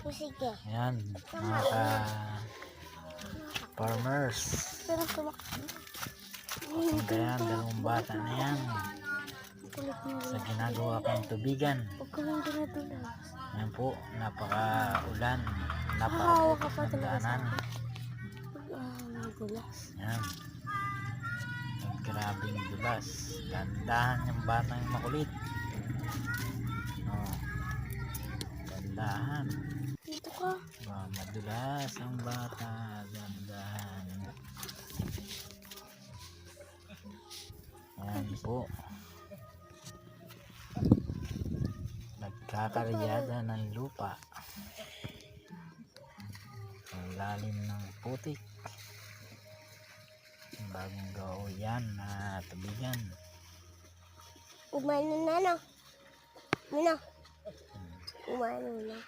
Sige. Ayan, mga farmers. Pero tumak. Kaya dalawang bata na yan sa ginagawa kong tubigan. Huwag ka lang dinadula. Ayan po, napaka-ulan, Hahawa ka pa napaka-ulan ng talaga sa daanan. nagulas. Ayan, grabing dulas. Dandahan yung batang makulit. Oh, dandahan. Dito ka. Madulas ang bata, dandahan. Ayan po, nagkakaryada ng lupa ang lalim ng putik. Bagong gawa yan na tubigan. Umano na no. Umano na.